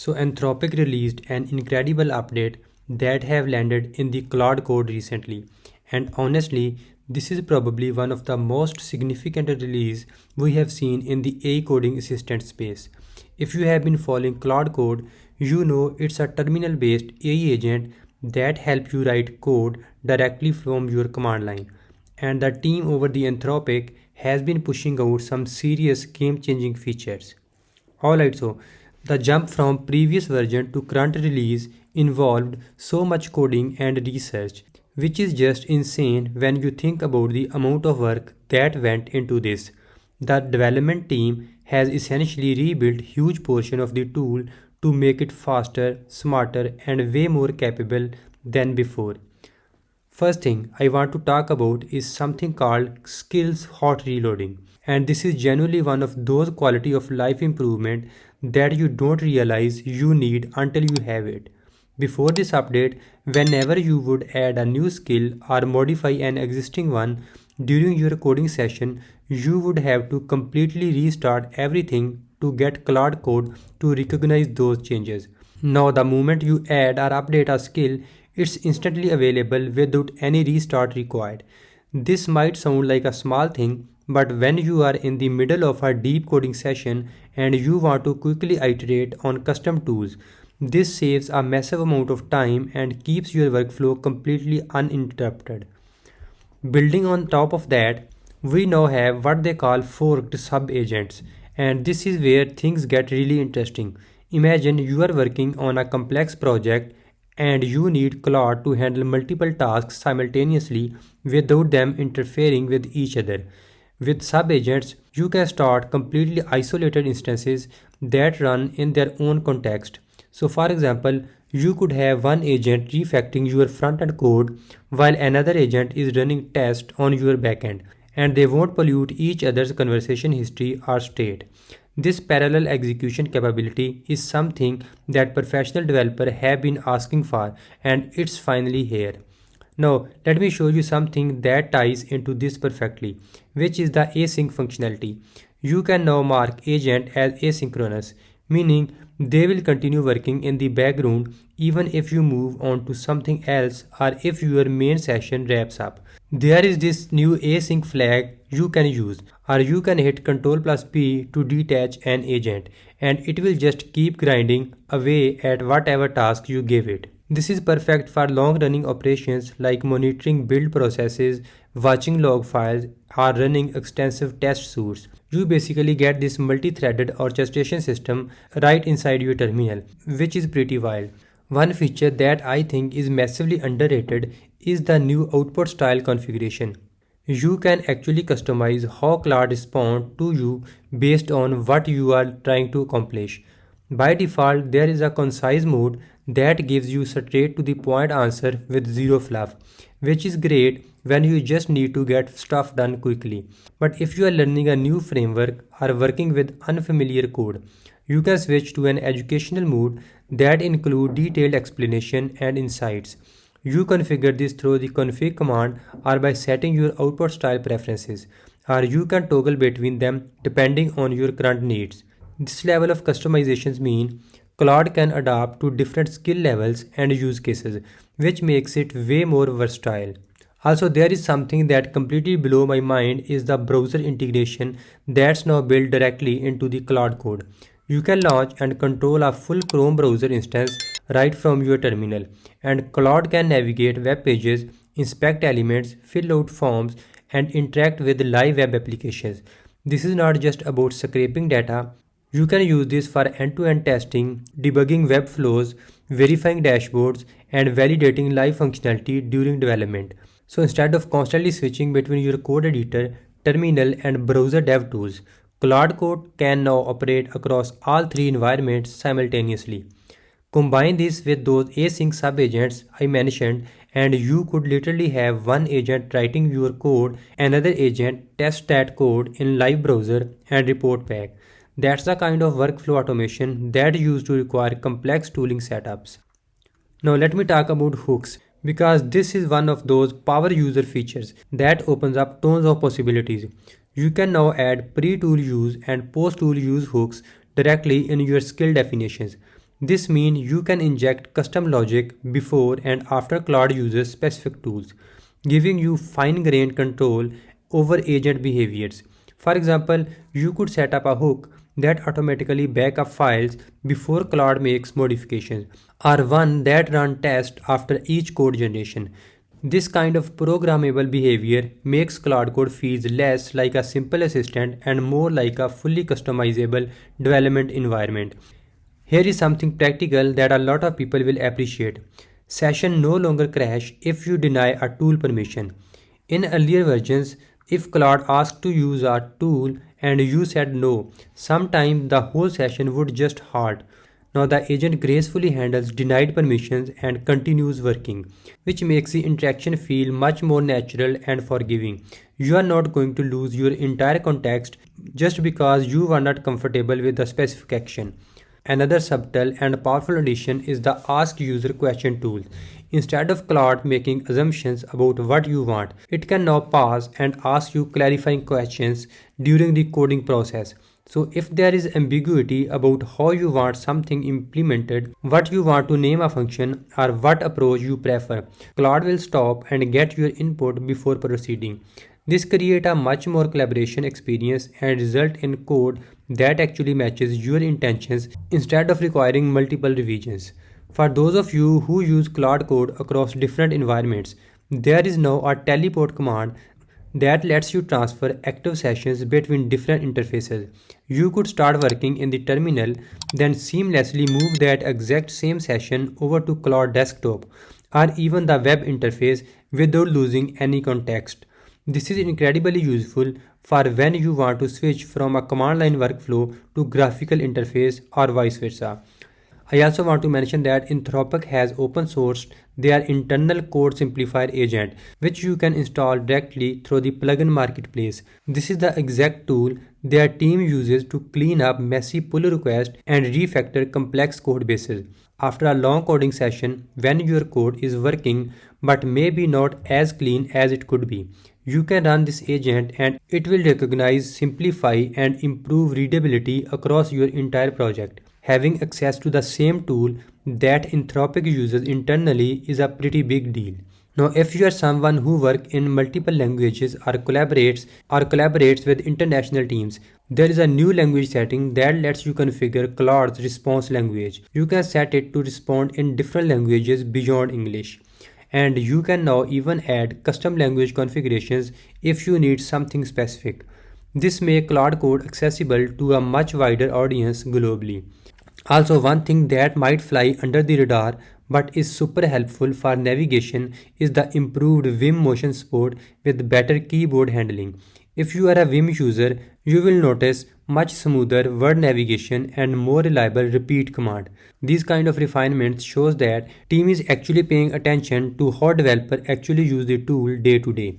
So Anthropic released an incredible update that have landed in the Claude Code recently. And honestly, this is probably one of the most significant release we have seen in the AI coding assistant space. If you have been following Claude Code, you know it's a terminal-based AI agent that helps you write code directly from your command line. And the team over the Anthropic has been pushing out some serious game-changing features. Alright, so the jump from previous version to current release involved so much coding and research, which is just insane when you think about the amount of work that went into this. The development team has essentially rebuilt huge portion of the tool to make it faster, smarter, and way more capable than before. First thing I want to talk about is something called skills hot reloading. And this is genuinely one of those quality of life improvement that you don't realize you need until you have it. Before this update, whenever you would add a new skill or modify an existing one during your coding session, you would have to completely restart everything to get Claude Code to recognize those changes. Now, the moment you add or update a skill, it's instantly available without any restart required. This might sound like a small thing, but when you are in the middle of a deep coding session and you want to quickly iterate on custom tools, this saves a massive amount of time and keeps your workflow completely uninterrupted. Building on top of that, we now have what they call forked sub-agents, and this is where things get really interesting. Imagine you are working on a complex project and you need Claude to handle multiple tasks simultaneously without them interfering with each other. With sub-agents, you can start completely isolated instances that run in their own context. So for example, you could have one agent refactoring your front-end code while another agent is running tests on your backend, and they won't pollute each other's conversation history or state. This parallel execution capability is something that professional developers have been asking for, and it's finally here. Now, let me show you something that ties into this perfectly, which is the async functionality. You can now mark agent as asynchronous, meaning they will continue working in the background even if you move on to something else or if your main session wraps up. There is this new async flag you can use, or you can hit Ctrl plus P to detach an agent, and it will just keep grinding away at whatever task you give it. This is perfect for long running operations like monitoring build processes, watching log files, or running extensive test suites. You basically get this multi-threaded orchestration system right inside your terminal, which is pretty wild. One feature that I think is massively underrated is the new output style configuration. You can actually customize how Claude responds to you based on what you are trying to accomplish. By default, there is a concise mode that gives you straight to the point answer with zero fluff, which is great when you just need to get stuff done quickly. But if you are learning a new framework or working with unfamiliar code, you can switch to an educational mode that includes detailed explanation and insights. You configure this through the config command or by setting your output style preferences, or you can toggle between them depending on your current needs. This level of customizations mean Claude can adapt to different skill levels and use cases, which makes it way more versatile. Also, there is something that completely blew my mind is the browser integration that's now built directly into the Claude Code. You can launch and control a full Chrome browser instance right from your terminal, and Claude can navigate web pages, inspect elements, fill out forms, and interact with live web applications. This is not just about scraping data. You can use this for end-to-end testing, debugging web flows, verifying dashboards, and validating live functionality during development. So instead of constantly switching between your code editor, terminal, and browser dev tools, Claude Code can now operate across all three environments simultaneously. Combine this with those async sub-agents I mentioned, and you could literally have one agent writing your code, another agent test that code in live browser and report back. That's the kind of workflow automation that used to require complex tooling setups. Now let me talk about hooks, because this is one of those power user features that opens up tons of possibilities. You can now add pre-tool use and post-tool use hooks directly in your skill definitions. This means you can inject custom logic before and after Claude uses specific tools, giving you fine-grained control over agent behaviors. For example, you could set up a hook that automatically back up files before Claude makes modifications, or one that runs tests after each code generation. This kind of programmable behavior makes Claude Code feel less like a simple assistant and more like a fully customizable development environment. Here is something practical that a lot of people will appreciate. Session no longer crash if you deny a tool permission. In earlier versions, if Claude asked to use a tool and you said no, sometimes the whole session would just halt. Now the agent gracefully handles denied permissions and continues working, which makes the interaction feel much more natural and forgiving. You are not going to lose your entire context just because you were not comfortable with the specific action. Another subtle and powerful addition is the Ask User Question tool. Instead of Claude making assumptions about what you want, it can now pause and ask you clarifying questions during the coding process. So if there is ambiguity about how you want something implemented, what you want to name a function, or what approach you prefer, Claude will stop and get your input before proceeding. This creates a much more collaboration experience and result in code that actually matches your intentions instead of requiring multiple revisions. For those of you who use Claude Code across different environments, there is now a teleport command that lets you transfer active sessions between different interfaces. You could start working in the terminal, then seamlessly move that exact same session over to Claude Desktop or even the web interface without losing any context. This is incredibly useful for when you want to switch from a command line workflow to graphical interface or vice versa. I also want to mention that Anthropic has open sourced their internal code simplifier agent, which you can install directly through the plugin marketplace. This is the exact tool their team uses to clean up messy pull requests and refactor complex code bases. After a long coding session, when your code is working but maybe not as clean as it could be, you can run this agent and it will recognize, simplify, and improve readability across your entire project. Having access to the same tool that Anthropic uses internally is a pretty big deal. Now, if you are someone who works in multiple languages or collaborates with international teams, there is a new language setting that lets you configure Claude's response language. You can set it to respond in different languages beyond English. And you can now even add custom language configurations if you need something specific. This makes Claude Code accessible to a much wider audience globally. Also, one thing that might fly under the radar but is super helpful for navigation is the improved Vim motion support with better keyboard handling. If you are a Vim user, you will notice much smoother word navigation and more reliable repeat command. These kind of refinements shows that team is actually paying attention to how developer actually use the tool day to day.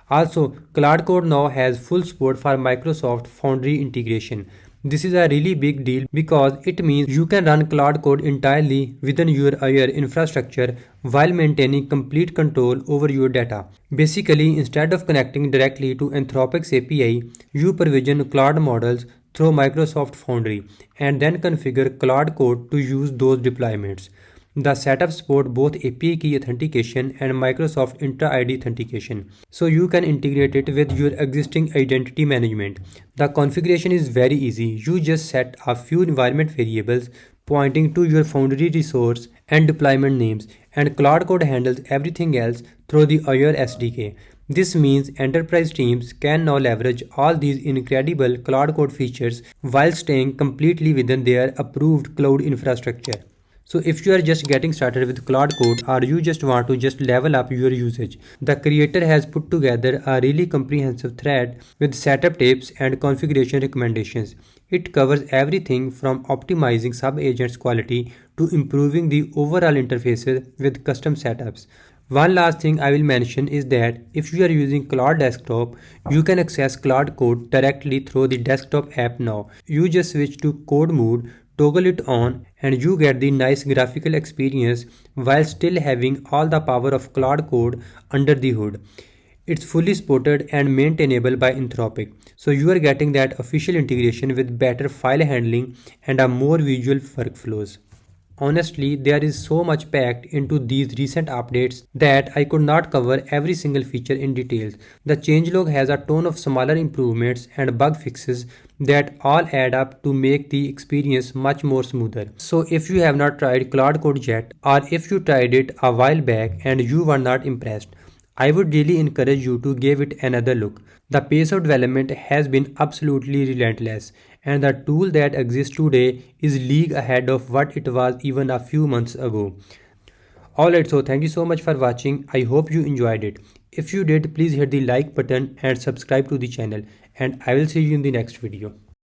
Also, Claude Code now has full support for Microsoft Foundry integration. This is a really big deal because it means you can run Claude Code entirely within your Azure infrastructure while maintaining complete control over your data. Basically, instead of connecting directly to Anthropic's API, you provision Claude models through Microsoft Foundry and then configure Claude Code to use those deployments. The setup support both API key authentication and Microsoft Intra-ID authentication, so you can integrate it with your existing identity management. The configuration is very easy. You just set a few environment variables pointing to your Foundry resource and deployment names, and Claude Code handles everything else through the Azure SDK. This means enterprise teams can now leverage all these incredible Claude Code features while staying completely within their approved cloud infrastructure. So if you are just getting started with Claude Code or you just want to just level up your usage, the creator has put together a really comprehensive thread with setup tips and configuration recommendations. It covers everything from optimizing sub-agents quality to improving the overall interfaces with custom setups. One last thing I will mention is that if you are using Claude Desktop, you can access Claude Code directly through the desktop app now. You just switch to code mode, toggle it on, and you get the nice graphical experience while still having all the power of Claude Code under the hood. It's fully supported and maintainable by Anthropic, so you are getting that official integration with better file handling and a more visual workflows. Honestly, there is so much packed into these recent updates that I could not cover every single feature in detail. The changelog has a ton of smaller improvements and bug fixes that all add up to make the experience much more smoother. So if you have not tried Claude Code yet, or if you tried it a while back and you were not impressed, I would really encourage you to give it another look. The pace of development has been absolutely relentless, and the tool that exists today is league ahead of what it was even a few months ago. Alright, so thank you so much for watching. I hope you enjoyed it. If you did, please hit the like button and subscribe to the channel, and I will see you in the next video.